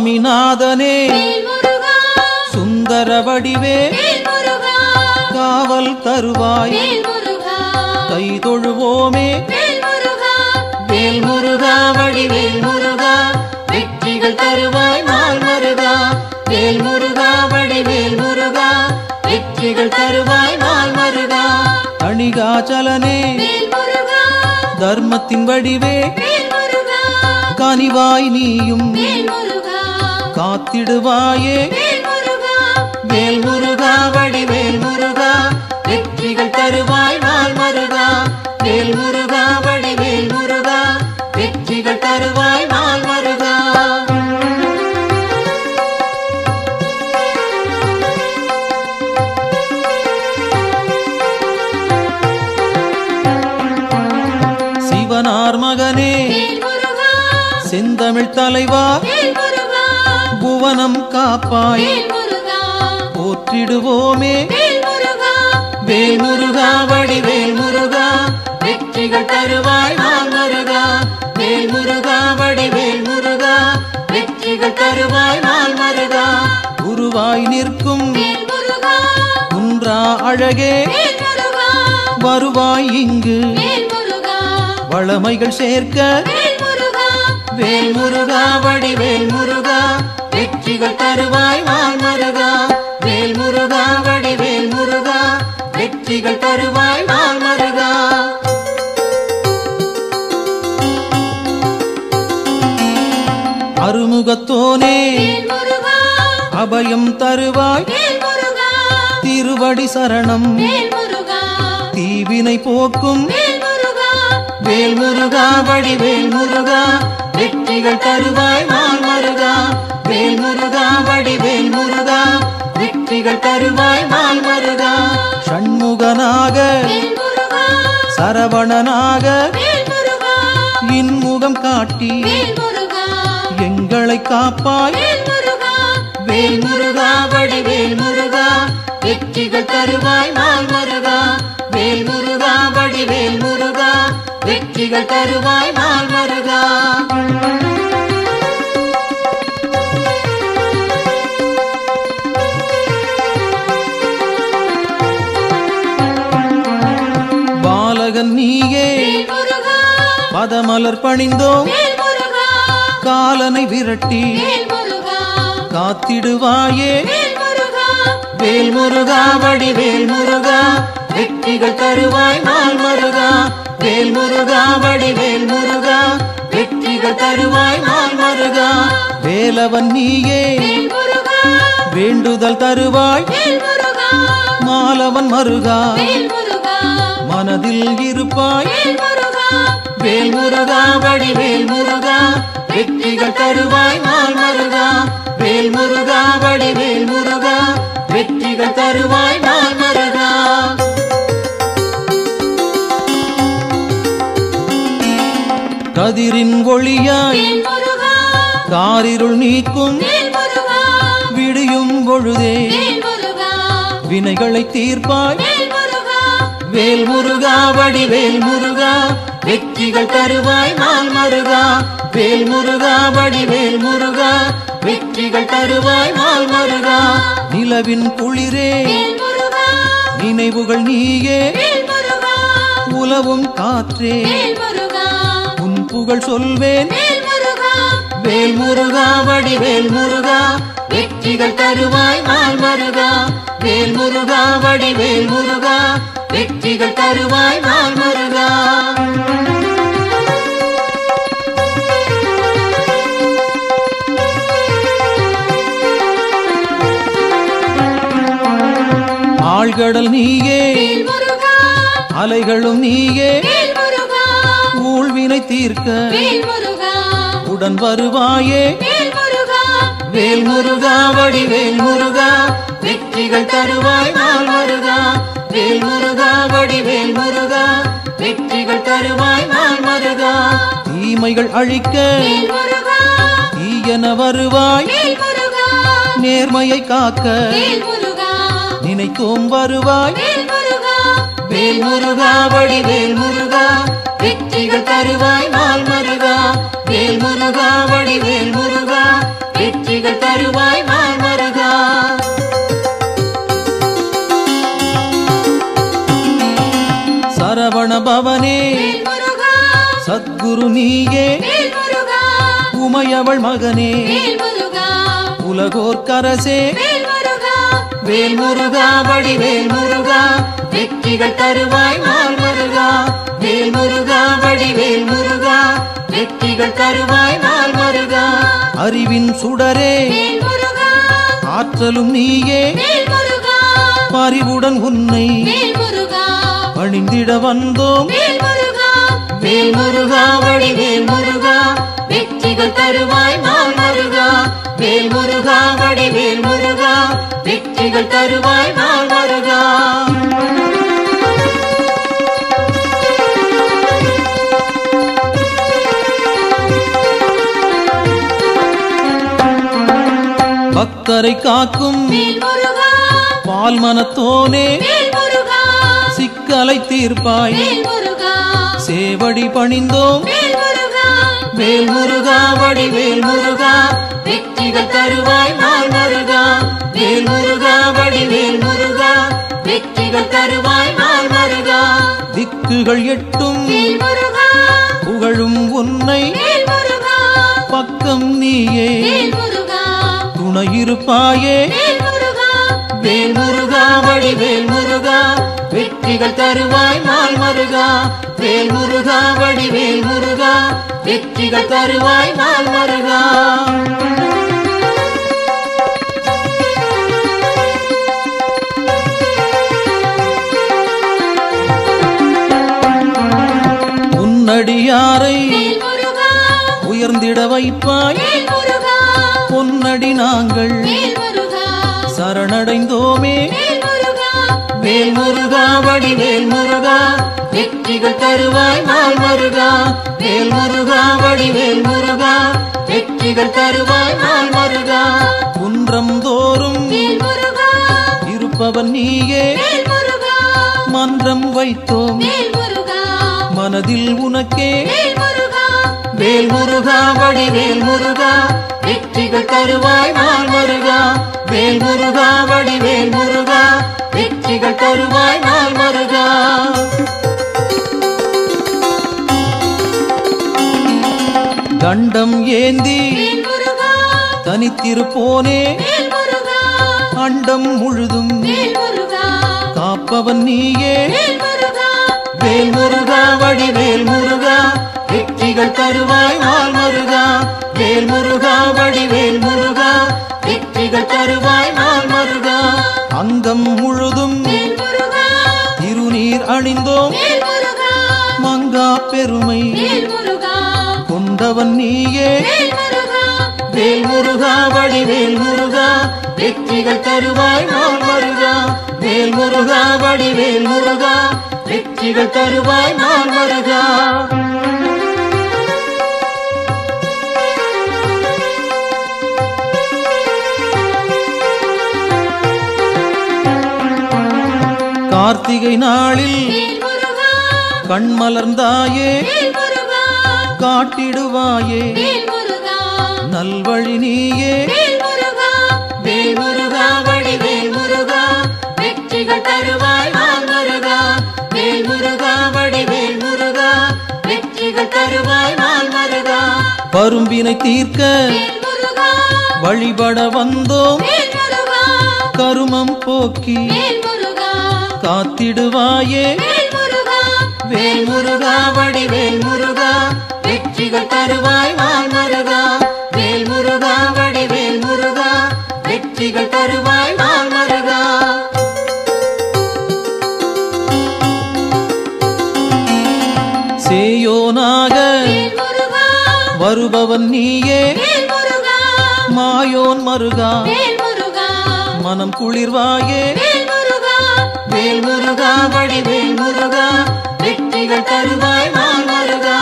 சுவாமிநாதனே சுந்தர வடிவே காவல் தருவாய் கை தொழுவோமே வேல் முருகா வடிவேல் முருகா வெற்றிகள் தருவாய் நாள் மருகா வேல் முருகா வடிவேல் முருகா வெற்றிகள் தருவாய் நாள் மருகா அணிகாச்சலனே தர்மத்தின் வடிவே கனிவாய் நீயும் காத்திடுவாயே வேல் முருகா வடிவேல் முருகா வெற்றிகள் தருவாய் நாள் மருகா வேல் முருகா வடிவேல் முருகா வெற்றிகள் தருவாய் நாள் மருகா சிவனார் மகனே செந்தமிழ் தலைவா புவனம் காப்பாய் போற்றிடுவோமே வேல் முருகா வடிவேல் முருகா வெற்றிகள் தருவாய் நாள் மருகா வேல் முருகா வடிவேல் முருகா வெற்றிகள் தருவாய் நாள் மருகா குருவாய் நிற்கும் குன்றா அழகே வருவாய் இங்கு வளமைகள் சேர்க்க வேல் முருகா வடிவேல் முருகா வெற்றிகள் தருவாய் நாள் மருகா வேல் முருகா வடிவேல் முருகா வெற்றிகள் தருவாய் நாள் மருகா அருமுகத்தோனே அபயம் தருவாய் திருவடி சரணம் தீவினை போக்கும் வேல் முருகா வடிவேல் முருகா வெற்றிகள் தருவாய் நாள் மருகா வேல் முருகா வடிவேல் முருகா வெற்றிகள் தருவாய் நாள் மருகா ஷண்முகனாக சரவணனாக இன்முகம் காட்டி எங்களை காப்பாய் வேல் முருகா வடிவேல் முருகா வெற்றிகள் தருவாய் நாள் மருகா வேல் முருகா வடிவேல் முருகா வெற்றிகள் தருவாய் நாள் மருகா பாலகன் நீயே பதமலர் பணிந்தோம் காலனை விரட்டி காத்திடுவாயே வேல் முருகா வடிவேல் முருகா வெற்றிகள் தருவாய் நாள் மருகா வேல் முருகா வடிவேல் முருகா வெற்றிகள் தருவாய் நாள் மருகா வேலவன் நீயே வேண்டுதல் தருவாய் மாலவன் மருகா மனதில் இருப்பாய் வேல் முருகா வடிவேல் முருகா வெற்றிகள் தருவாய் நாள் மருகா வேல் முருகா வடிவேல் முருகா வெற்றிகள் தருவாய் நாள் மருகா கதிரின் ஒளியாய் காரிருள் நீக்கும் விடியும் பொழுதே வினைகளை தீர்ப்பாய் வேல் முருகா வடிவேல் முருகா வெற்றிகள் தருவாய் நாள் மருகா வேல் முருகா வடிவேல் முருகா வெற்றிகள் தருவாய் நாள் மருகா நிலவின் குளிரே நினைவுகள் நீயே உலவும் காற்றே உன் புகழ் சொல்வேன் வேல் முருகா வடிவேல் முருகா வெற்றிகள் தருவாய் நாள் மருகா வேல் முருகா வடிவேல் முருகா வெற்றிகள் தருவாய் நாள் மருகா ஆழ்கடல் நீயே அலைகளும் நீயே ஊழ்வினை தீர்க்க உடன் வருவாயே வேல் முருகா வடிவேல் முருகா வெற்றிகள் தருவாய் நாள் மருகா வேல் முருகா வடிவேல் முருகா வெற்றிகள் தருவாய் நாள் மருகா தீமைகள் அழிக்க தீயன வருவாய் நேர்மையை காக்க நினைத்தோம் வருவாய் வேல் முருகா வடிவேல் முருகா வெற்றிகள் தருவாய் நாள் மருகா வேல் முருகா வடிவேல் முருகா வெற்றி தருவாய் நாள் மருகா. சரவண பவனே சத்குரு நீயே, உமையவள் மகனே உலகோர் கரசே, வேல் முருகா வடிவேல் முருகா, வெற்றிகள் தருவாய் நாள் மருகா. வேல் முருகா வடிவேல் முருகா, வெற்றிகள் தருவாய் நாள் மருகா. அறிவின் சுடரே ஆற்றலும் நீயே, பரிவுடன் உன்னை பணிந்திட வந்தோம். வேல் முருகா வடிவேல் முருகா, வெற்றிகள் தருவாய் நாள் மருகா. வேல் முருகா வடிவேல் முருகா, வெற்றிகள் தருவாய் நாள் மருகா. பக்தரை காக்கும் பால் மனத்தோனே, சிக்கலை தீர்ப்பாய் சேவடி பணிந்தோம். வேல் முருகா வடிவேல் முருகா, வெற்றிகள் தருவாய் நாள் மருகா. வேல் முருகா வடிவேல் முருகா, வெற்றிகள் தருவாய் நாள் மருகா. திக்குகள் எட்டும் புகழும் உன்னை, பக்கம் நீயே துணையிருப்பாயே. வேல் முருகா வடிவேல் முருகா, வெற்றிகள் தருவாய் நாள் மருகா. வேல் முருகா வடிவேல் முருகா, வெற்றிகள் தருவாய் நாள் மருகா. உன்னடியாரை உயர்ந்திட வைப்பாய், பொன்னடி நாங்கள் சரணடைந்தோமே. வேல் முருகா வடிவேல் முருகா, வெற்றிகள் தருவாய் நாள் மருகா. வேல் முருகா வடிவேல் முருகா, வெற்றிகள் தருவாய் நாள் மருகா. குன்றம் தோறும் இருப்பவன் நீயே, மன்றம் வைத்தோம் மனதில் உனக்கே. வேல் முருகா வடிவேல் முருகா, வெற்றிகள் தருவாய் நாள் மருகா. வேல் முருகா வடிவேல் முருகா, வெற்றிகள் தருவாய் நாள் மருகா. தண்டம் ஏந்தி தனித்திருப்போனே, அண்டம் முழுதும் காப்பவன் நீயே. வேல் முருகா வடிவேல் முருகா, வெற்றிகள் தருவாய் நாள் மருகா. வேல் முருகா வடிவேல் முருகா, வெற்றிகள் தருவாய் நாள் மருகா. அங்கம் முழுதும் திருநீர் அணிந்தோம், மங்கா பெருமை கொண்டவன் நீயே. வேல் முருகா வடிவேல் முருகா, வெற்றிகள் தருவாய் நாள் மருகா. வேல் முருகா வடிவேல் முருகா, வெற்றிகள் தருவாய் நாள் மருகா. கார்த்திகை நாளில் கண்மலர்ந்தாயே, காட்டிடுவாயே நல்வழி நீயே. வேல் முருகா வடிவேல் முருகா, வெற்றிகள் தருவாய் நாள் மருகா. வேல் முருகா வடிவேல் முருகா, வெற்றிகள் தருவாய் நாள் மருகா. பரும்பினை தீர்க்க வழிபட வந்தோம், கருமம் போக்கி காத்திடுவாயே. வேல் முருகா வடிவேல் முருகா, வெற்றிகள் தருவாய் நாள் மருகா. வேல் முருகா வடிவேல் முருகா, வெற்றிகள் தருவாய் நாள் மருகா. சேயோனாக வருபவன் நீயே, மாயோன் மருகா மனம் குளிர்வாயே. வேல் முருகா வடிவேல் முருகா, வெற்றிகள் தருவாய் நாள் மருகா.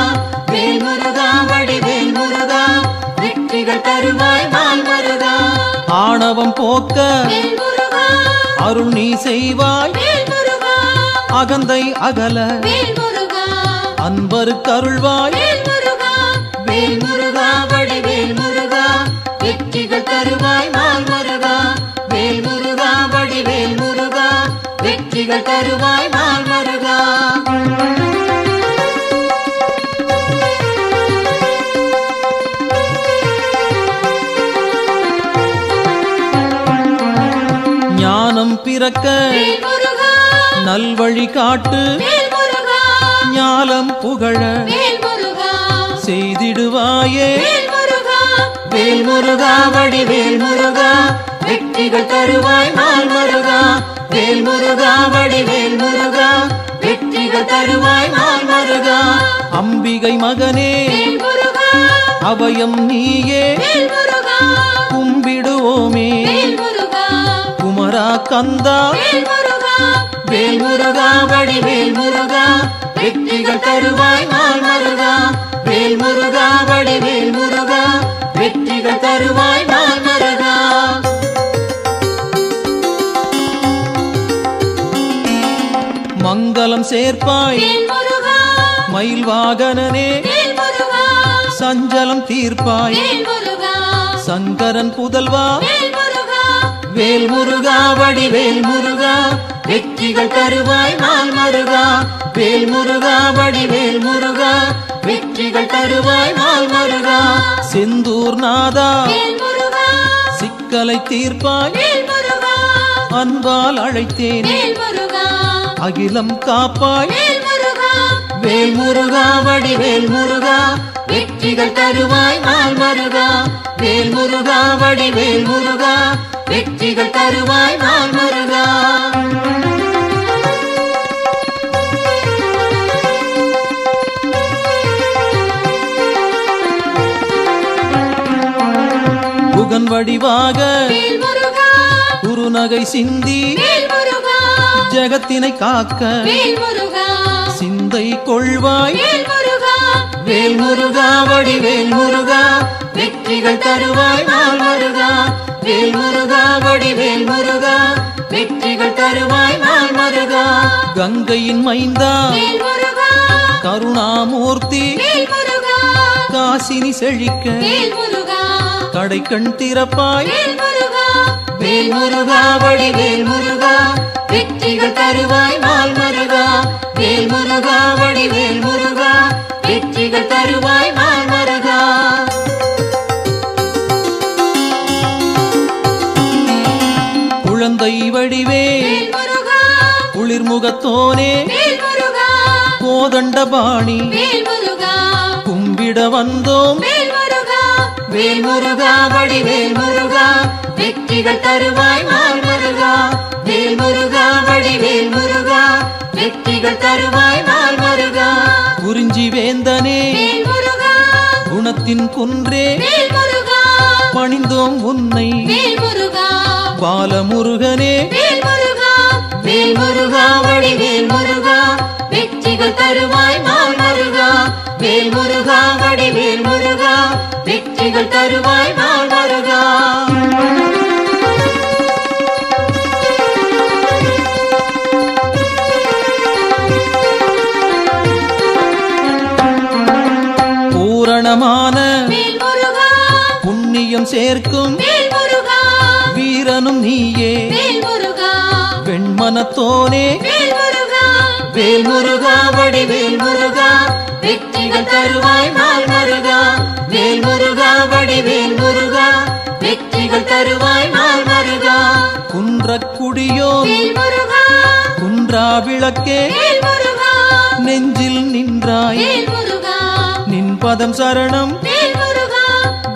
வேல் முருகா வடிவேல் முருகா, வெற்றிகள் தருவாய் நாள் மருகா. ஆணவம் போக்க அருள் நீ செய்வாய், அகந்தை அகல அன்பருக்கு அருள்வாய். வேல் முருகா வடிவேல் முருகா, வெற்றிகள் தருவாய் நாள் மருகா வேல் முருகா வடிவேல் முருகா வெற்றிகள் தருவாய் நாள் மருகா ஞானம் பிறக்க நல்வழி காட்டு ஞாலம் புகழ செய்திடுவாயே வேல் முருகா வடிவேல் முருகா வெற்றிகள் தருவாய் நாள் மருகா வேல் முருகா வடிவேல் முருகா வெற்றிகள் தருவாய் நாள் மருகா அம்பிகை மகனே அபயம் நீயே கும்பிடுவோமே குமரா கந்தா வேல் முருகா வடிவேல் முருகா வெற்றிகள் தருவாய் நாள் மருகா வேல் முருகா வடிவேல் முருகா வெற்றிகள் தருவாய் நாள் மருகா மங்களம் சேர்ப்பாய் மயில் வாகனனே சஞ்சலம் தீர்ப்பாய் சங்கரன் புதல்வா வேல் முருகா வடிவேல் முருகா வெற்றிகள் தருவாய் நாள் மருகா வேல் முருகா வடிவேல் முருகா வெற்றிகள் தருவாய் நாள் மருகா செந்தூர் நாதா சிக்கலை தீர்ப்பாய் அன்பால் அழைத்தேன் அகிலம் காப்பாய் வேல் முருகா வடிவேல் முருகா வெற்றிகள் தருவாய் நாள் மருகா வேல் முருகா வடிவேல் முருகா வெற்றிகள் தருவாய் நாள் மருகா புகன் வடிவாக குருநகை சிந்தி ஜகத்தினை காக்க சிந்தை கொள்வாய் வேல் முருகா வடிவேல் முருகா வெற்றிகள் தருவாய் நாள் மருகா வேல் முருகா வடிவேல் முருகா வெற்றிகள் தருவாய் நாள் மருகா கங்கையின் மைந்தா கருணாமூர்த்தி காசினி செழிக்க கடைக்கண் திறப்பாய் வேல் முருகா வடிவேல் முருகா வெற்றிகள் தருவாய் நாள் மருகா வேல் முருகா வடிவேல் முருகா வெற்றிகள் தருவாய் நாள் மருகா குழந்தை வடிவே குளிர்முகத்தோனே கோதண்டபாணி கும்பிட வந்தோம் வேல் முருகா வடிவேல் முருகா வெற்றிகள் தருவாய் நாள் மருகா வேல் முருகா வடிவேல் முருகா வெற்றிகள் தருவாய் நாள் மருகா குறிஞ்சி வேந்தனே குணத்தின் குன்றே பணிந்தோம் உன்னை பாலமுருகனே வேல் முருகா வடிவேல் முருகா வெற்றிகள் தருவாய் நாள் மருகா வேல் முருகா வடிவேல் முருகா வெற்றிகள் தருவாய் நாள் மருகா பூரணமான புண்ணியம் சேர்க்கும் வீரனும் நீயே வெண்மனத்தோனே வேல் முருகா வடிவேல் முருகா வெற்றிகள் தருவாய் நாள் மருகா வேல் முருகா வடிவேல் முருகா வெற்றிகள் தருவாய் நாள் மருகா குன்றக்குடியோ குன்றா விளக்கே நெஞ்சில் நின்றாய் நின் பதம் சரணம்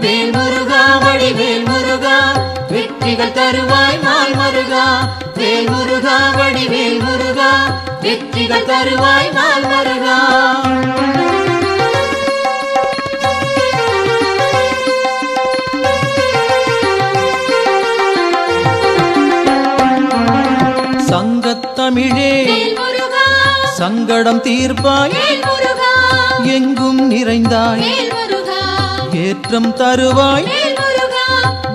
வேல் முருகா வடிவேல் முருகா வெற்றிகள் தருவாய் நாள் மருகா வேல் முருகா வடிவேல் முருகா வெற்றிகள் தருவாய் நாள் மருகா சங்கத்தமிழே சங்கடம் தீர்ப்பாய் எங்கும் நிறைந்தாய் ஏற்றம் தருவாய்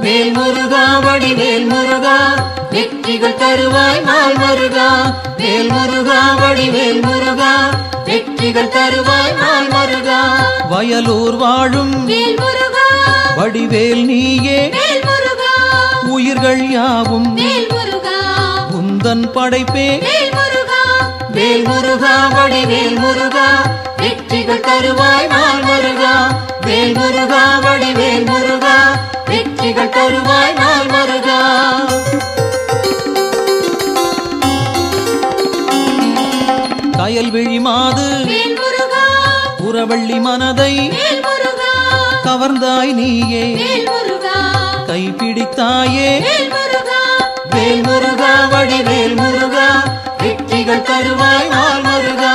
வேல் முருகா வடிவேல் முருகா வெற்றிகள் தருவாய் நாள் மருகா வேல் முருகா வடிவேல் முருகா வெற்றிகள் தருவாய் நாள் மருகா வயலூர் வாழும் வடிவேல் நீயே வேல் முருகா உயிர்கள் யாவும் வேல் முருகா உந்தன் படைப்பே வேல் முருகா வேல் முருகா வடிவேல் முருகா வெற்றிகள் தருவாய் நாள் முருகா வேல் முருகா வடிவேல் முருகா வெற்றிகள் தருவாய் நாள் முருகா கயல்விழி மாது வேல் முருகா புறவள்ளி மனதை வேல் முருகா கவர்ந்தாய் நீயே வேல் முருகா கைப்பிடித்தாயே வேல் முருகா வேல் முருகா வடிவேல் முருகா வெற்றிகள் தருவாய் நாள் முருகா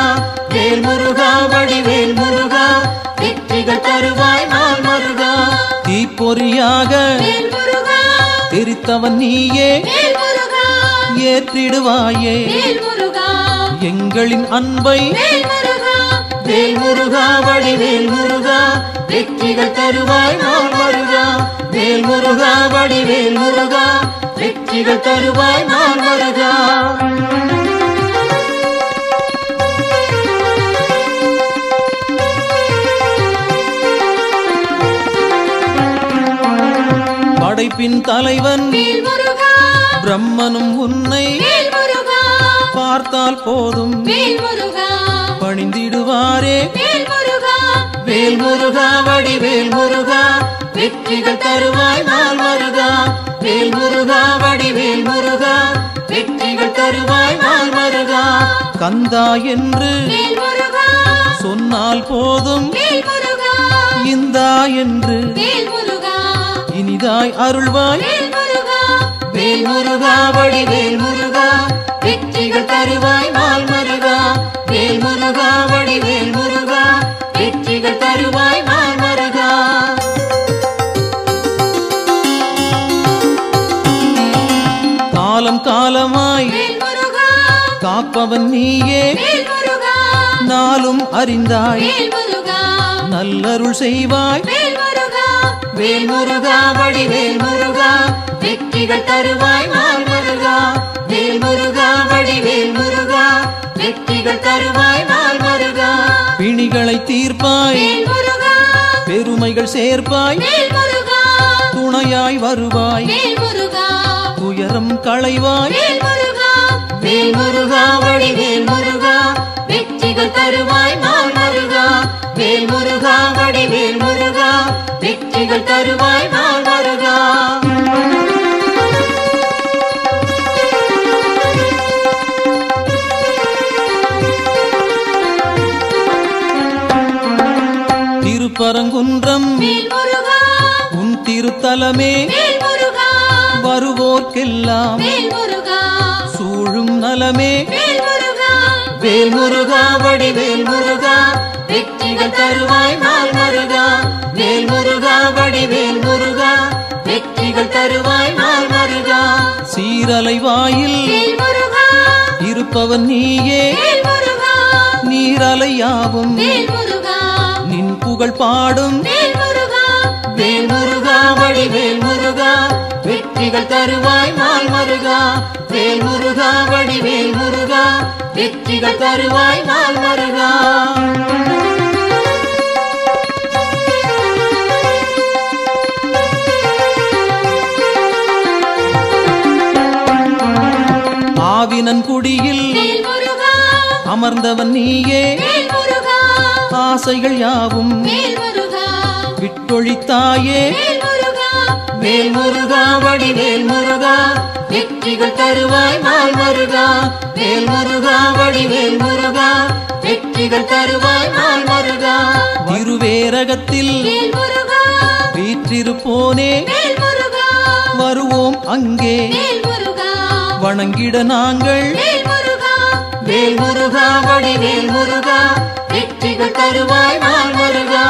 வேல் முருகா வடிவேல் முருகா வெற்றிகள் தருவாய் நாள் முருகா தீப்பொறியாக வேல் முருகா தெரித்தவன் நீயே வேல் முருகா ஏற்றிடுவாயே வேல் முருகா எங்களின் அன்பை வேல் முருகா வேல் முருகா வடிவேல் முருகா வெற்றிகள் தருவாய் நாள் முருகா வேல் முருகா வடிவேல் முருகா வெற்றிகள் தருவாய் நாள் முருகா படைப்பின் தலைவன் வேல் முருகா பிரம்மனும் உன்னை வேல் முருகா பார்த்தால் போதும் வேல் முருகா பணிந்திடுவாரே வேல் முருகா வேல் முருகா வடிவேல் முருகா வெற்றிகள் தருவாய் நாள் முருகா வேல் முருகா வடிவேல் முருகா வெற்றிகள் தருவாய் நாள் முருகா கந்தா என்று வேல் முருகா சொன்னால் போதும் வேல் முருகா இந்தா என்று வேல் முருகா இனிதாய் அருள்வாய் வேல் முருகா வேல் முருகா வடிவேல் முருகா வெற்றிகள் தருவாய் நாள் முருகா வேல் முருகா வடிவேல் முருகா வெற்றிகள் தருவாய் நாள் முருகா காலம் காலமாய் வேல் முருகா காப்பவன் நீயே வேல் முருகா நாளும் அறிந்தாய் வேல் முருகா நல்லருள் செய்வாய் வேல் முருகா வேல் முருகா வடிவேல் முருகா வெற்றிகள் தருவாய் நாள் முருகா வேல் முருகா வடிவேல் முருகா வெற்றிகள் தருவாய் நாள் முருகா பிணிகளை தீர்ப்பாய் வேல் முருகா பெருமைகள் சேர்ப்பாய் வேல் முருகா துணையாய் வருவாய் வேல் முருகா துயரம் களைவாய் வேல் முருகா வேல் முருகா வடிவேல் முருகா வெற்றிகள் தருவாய் நாள் முருகா வேல் முருகா வடிவேல் முருகா வெற்றிகள் தருவாய் நாள் முருகா திருப்பரங்குன்றம் வேல் முருகா உன் திருத்தலமே வேல் முருகா வருவோர்க்கெல்லாம் வேல் முருகா சூழும் நலமே வேல் முருகா வேல் முருகா வடிவேல் முருகா வெற்றிகள் தருவாய் நாள் முருகா வேல் முருகா வடிவேல் முருகா வெற்றிகள் தருவாய் நாள் முருகா சீரலை வாயில் வேல் முருகா இருப்பவன் நீயே வேல் முருகா நீரலையாவும் வேல் முருகா நின் புகழ் பாடும் வேல் முருகா வேல் முருகா வடிவேல் முருகா வெற்றிகள் தருவாய் நாள் முருகா வேல் முருகா வடிவேல் முருகா வெற்றிகள் தருவாய் நாள் முருகா ஆவினன் குடியில் வேல் முருகா அமர்ந்தவன் நீயே வேல் முருகா ஆசைகள் யாவும் வேல் முருகா விட்டொழித்தாயே வேல் முருகா வேல் முருகா வடிவேல் முருகா வெற்றிகள் தருவாய் நாள் முருகா வேல் முருகா வடிவேல் முருகா வெற்றிகள் தருவாய் நாள் முருகா திருவேரகத்தில் வேல் முருகா வீற்றிருப்போனே வேல் முருகா வருவோம் அங்கே வேல் முருகா வணங்கிட நாங்கள் வேல் முருகா வேல் முருகா வடிவேல் முருகா வெற்றிகள் தருவாய் நாள் முருகா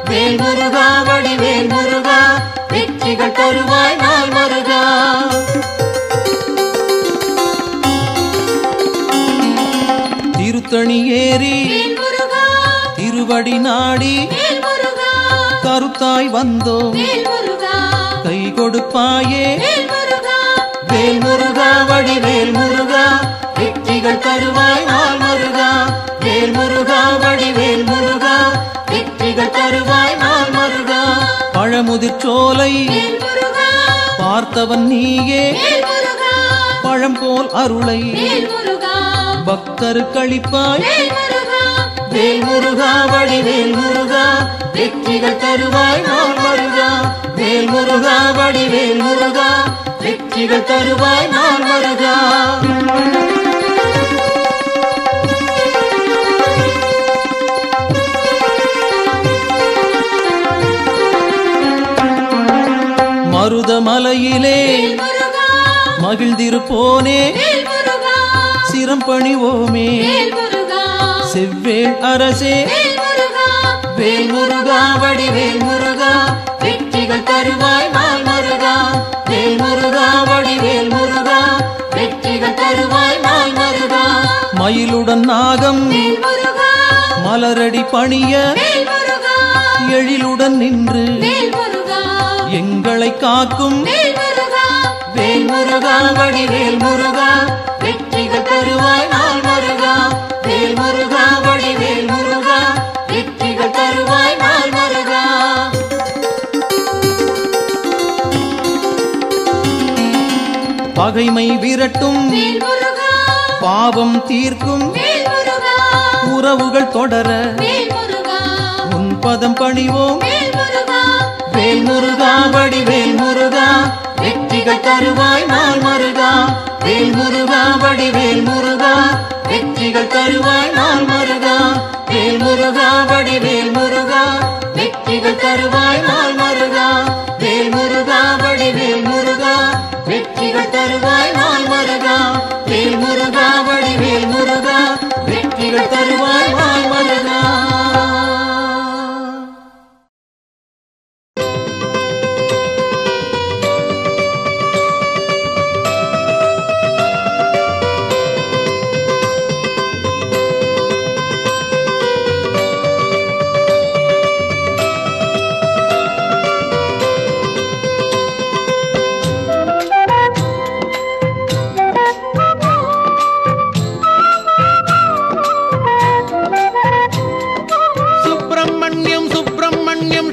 வேல் முருகா வடிவேல் முருகா வெற்றிகள் தருவாய் நாள் முருகா திருத்தணி ஏறி வேல் முருகா திருவடி நாடி வேல் முருகா கருத்தாய் வந்தோம் வேல் முருகா கை கொடுப்பாயே வேல் முருகா வேல் முருகா வடிவேல் முருகா வெற்றிகள் தருவாய் நாள் முருகா வேல் முருகா வடிவேல் முருகா வெற்றிகள் தருவாய் நாள் முருகா பழமுதிர் கதிர்ச்சோலை பார்த்தவன் நீயே பழம் போல் அருளை பக்தருக்கு அளிப்பாய் வேல் முருகா வடிவேல் முருகா வெற்றிகள் தருவாய் நாள் முருகா வேல் முருகா வடிவேல் முருகா வெற்றிகள் தருவாய் நாள் முருகா மருதமலையிலே மகிழ்ந்திருப்போனே சிரம் பணிவோமே செவ்வேள் அரசே வேல் முருகா வடிவேல் முருகா வெற்றிகள் தருவாய் நாள் முருகா வேல் முருகா வடிவேல் முருகா வெற்றிகள் தருவாய் நாள் முருகா மயிலுடன் நாகம் மலரடி பணிய எழிலுடன் நின்று எங்களை காக்கும் வேல் முருகா வடிவேல் முருகா வெற்றிகள் தருவாய் நாள் முருகா வேல் முருகா வடிவேல் முருகா வெற்றிகள் தருவாய் நாள் முருகா பகைமை விரட்டும் பாவம் தீர்க்கும் உறவுகள் தொடர உன் பதம் பணிவோம் வேல் முருகா வடிவேல் முருகா வெற்றிகள் தருவாய் நாள் முருகா வேல் முருகா வடிவேல் முருகா வெற்றிகள் தருவாய் நாள் முருகா வேல் முருகா வடிவேல் முருகா வெற்றிகள் தருவாய் நாள் முருகா வேல் முருகா வடிவேல் முருகா வெற்றிகள் தருவாய் நாள் முருகா வேல் முருகா வடிவேல் முருகா வெற்றிகள் தருவாய் நாள் முருகா சுப்பிரமணியம் சுப்பிரமணியம்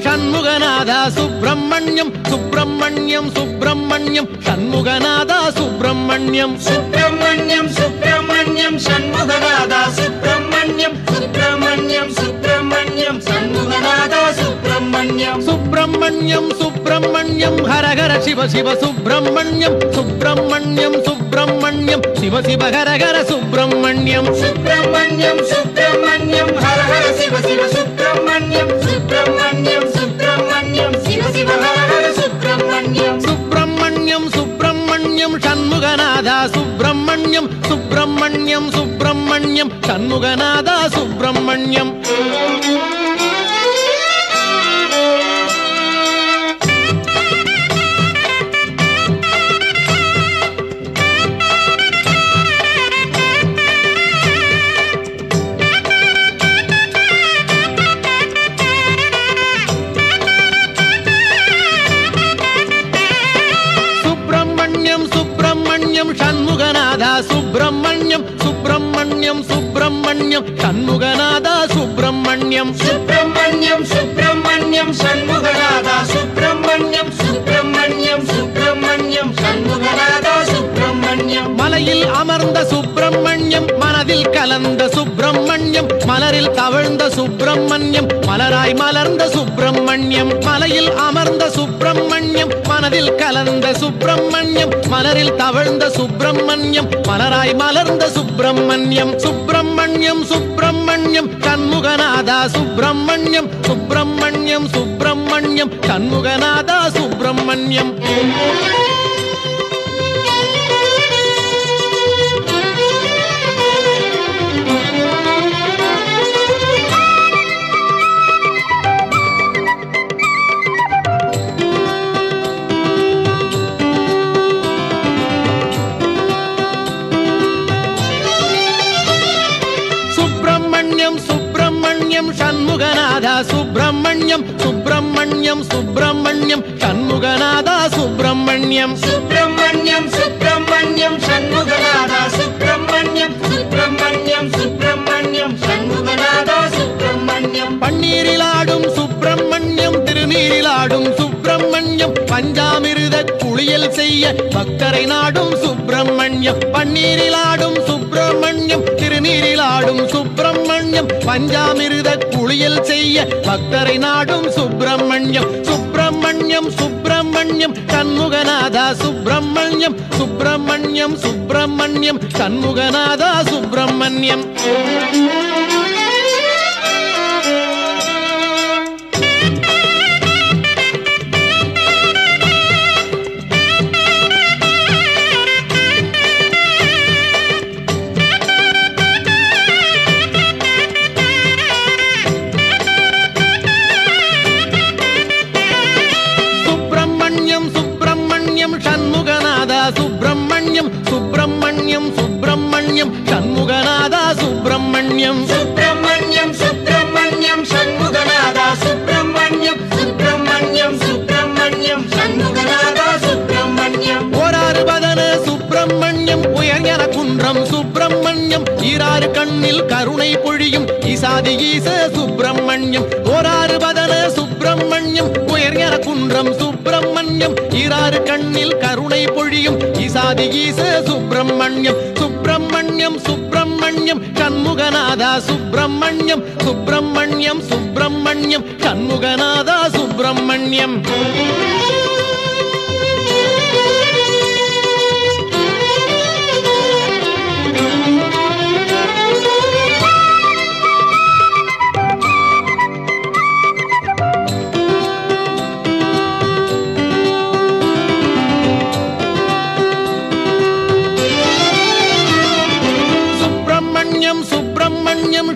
சுப்பிரமணியம் சண்முகநாதா சுப்பிரமணியம் சுப்பிரமணியம் சுப்பிரமணியம் சண்முகநாதா சுப்பிரமணியம் சுப்பிரமணியம் சுப்பிரமணியம் சண்முகநாதா சுப்பிரமணியம் சுப்பிரமணியம் சுப்பிரமணியம் ஹரஹர சிவ சிவ சுப்பிரமணியம் சுப்பிரமணியம் சுப்பிரமணியம் சிவ சிவ ஹரஹர சுப்பிரமணியம் சுப்பிரமணியம் சுப்பிரமணியம் ஹரஹர சிவ சிவ சுப்பிரமணியம் சுப்பிரமணியம் சுப்பிரமணியம் சிவ சிவ ஹரஹர சுப்பிரமணியம் சுப்பிரமணியம் சுப்பிரமணியம் சண்முகநாதா சுப்பிரமணியம் சுப்பிரமணியம் சுப்பிரமணியம் சண்முகநாதா சுப்பிரமணியம் சண்முகநாதா சுப்பிரமணியம் சுப்பிரமணியம் சுப்பிரமணியம் சண்முகநாதா சுப்பிரமணியம் சுப்பிரமணியம் சுப்பிரமணியம் சண்முகநாதா சுப்பிரமணியம் சுப்பிரமணியம் சுப்பிரமணியம் சண்முகநாதா சுப்பிரமணியம் மலையில் அமர்ந்த சுப்பிரமணியம் மனதில் கலந்த சுப்பிரமணியம் மலரில் தவழ்ந்த சுப்பிரமணியம் மலராய் மலர்ந்த சுப்பிரமணியம் மலையில் அமர்ந்த சுப்பிரமணியம் மனதில் கலந்த சுப்பிரமணியம் மலரில் தவழ்ந்த சுப்பிரமணியம் மலராய் மலர்ந்த சுப்பிரமணியம் சுப்பிரமணியம் சுப்பிரமணியம் சண்முகநாதா சுப்பிரமணியம் சுப்பிரமணியம் சுப்பிரமணியம் சண்முகநாதா சுப்பிரமணியம் சுப்பிரமணியம் சண்முகநாதா சுப்பிரமணியம் சுப்பிரமணியம் சுப்பிரமணியம் சண்முகநாதா சுப்பிரமணியம் சுப்பிரமணியம் சுப்பிரமணியம் சண்முகநாதா சுப்பிரமணியம் சுப்பிரமணியம் சுப்பிரமணியம் சண்முகநாதா சுப்பிரமணியம் பன்னீரில் ஆடும் சுப்பிரமணியம் திருநீரில் ஆடும் சுப்பிரமணியம் குளியல் செய்ய பக்தரை நாடும் சுப்பிரமணியம். பன்னீரில் ஆடும் சுப்பிரமணியம், திருநீரில் ஆடும் சுப்பிரமணியம், பஞ்சாமிர்த குளியல் செய்ய பக்தரை நாடும் சுப்பிரமணியம். சுப்பிரமணியம் சுப்பிரமணியம் சண்முகநாதா சுப்பிரமணியம், சுப்பிரமணியம் சுப்பிரமணியம் சண்முகநாதா சுப்பிரமணியம். சுப்பிரமணியம் சுப்பிரமணியம் சுப்பிரமணியம் சண்முகநாதா சுப்பிரமணியம். சுப்பிரமணியம் சுப்பிரமணியம் சண்முகநாதா சுப்பிரமணியம், சுப்பிரமணியம் சுப்பிரமணியம் சண்முகநாதா சுப்பிரமணியம். ஓராறு பதன சுப்பிரமணியம், உயர்ஞன குன்றம் சுப்பிரமணியம், ஈராறு கண்ணில் கருணை பொழியும் ஈசாதி ஈச சுப்பிரமணியம். ஓராறு பதன சுப்பிரமணியம், உயர்ஞன குன்றம் சுப்பிரமணியம், ஈராறு கண்ணில் கருணை பொழியும் ஈசாதி ஈச சுப்பிரமணியம். சுப்பிரமணியம் சுப்பிரமணியம் சண்முகநாதா சுப்பிரமணியம், சுப்பிரமணியம் சுப்பிரமணியம் சண்முகநாதா சுப்பிரமணியம்.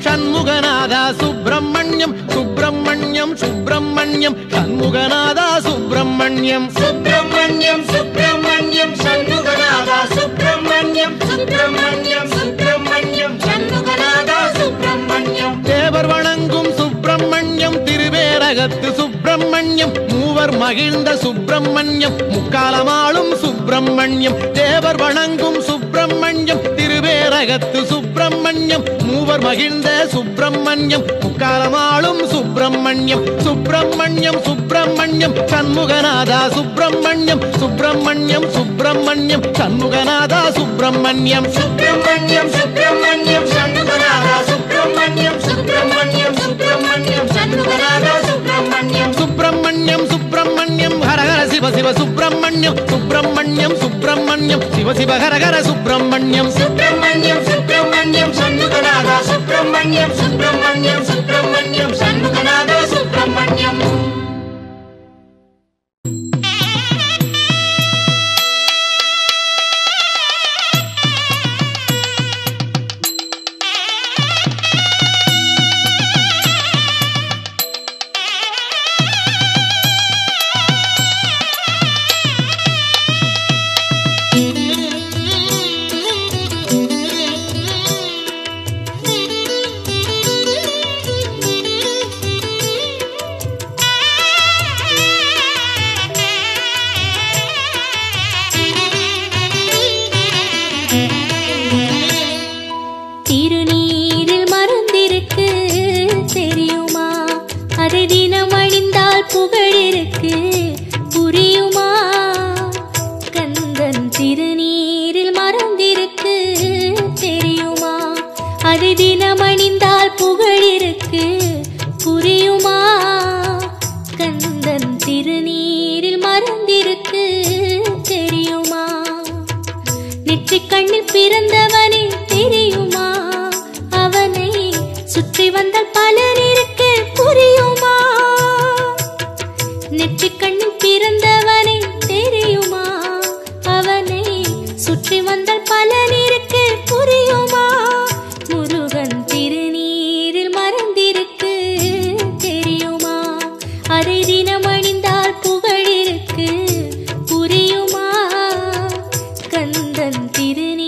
சண்முகநாதா சுப்பிரமணியம், சுப்பிரமணியம் சுப்பிரமணியம் சண்முகநாதா சுப்பிரமணியம். சுப்பிரமணியம் சுப்பிரமணியம் சண்முகநாதா சுப்பிரமணியம், சுப்பிரமணியம் சுப்பிரமணியம் சண்முகநாதா சுப்பிரமணியம். தேவர் வணங்கும் சுப்பிரமணியம், திருவேரகத்து சுப்பிரமணியம், மூவர் மகிழ்ந்த சுப்பிரமணியம், முக்காலமாளும் சுப்பிரமணியம். தேவர் வணங்கும் சுப்பிரமணியம், திருவேரகத்து சுப்பிரமணியம், மூவர் மகிழ்ந்த சுப்பிரமணியம், முக்காலமாளும் சுப்பிரமணியம். சுப்பிரமணியம் சுப்பிரமணியம் சண்முகநாதா சுப்பிரமணியம், சுப்பிரமணியம் சுப்பிரமணியம் சண்முகநாதா சுப்பிரமணியம். சுப்பிரமணியம் சுப்பிரமணியம் சண்முகநாதா சுப்பிரமணியம், சுப்பிரமணியம் சுப்பிரமணியம் சண்முகநாதா சுப்பிரமணியம். சுப்பிரமணியம் சுப்பிரமணியம் ஹரஹர சிவ சிவ சுப்பிரமணியம், சுப்பிரமணியம் சுப்பிரமணியம் சிவ சிவ ஹரஹர சுப்பிரமணியம். சுப்பிரமணியம் சுப்பிரமணியம் சண்முகநாதா சுப்பிரமணியம், சுப்பிரமணியம் சுப்பிரமணியம் சண்முகநாதா சுப்பிரமணியம். புகழிருக்கு புரியுமா? கந்தன் திருநீரில் மறந்திருக்கு தெரியுமா? அது தினம் அணிந்தால் புகழிருக்கு புரியுமா? கந்தன் திருநீரில் மறந்திருக்கு தெரியுமா? நெற்றிக் கண்ணில் பிறந்தவனே தெரியுமா? அவனை சுற்றி வந்தால் பலர் இருக்கு புரியுமா? நெற்றிக் கண்ணில் பிறந்தவனே தெரியுமா? அவனை சுற்றி வந்தால் பலர் இருக்கு புரியுமா? முருகன் திருநீரில் மறந்திருக்கு தெரியுமா? அதை தினம் அணிந்தால் புகழிருக்கு புரியுமா? கந்தன் திருநீர்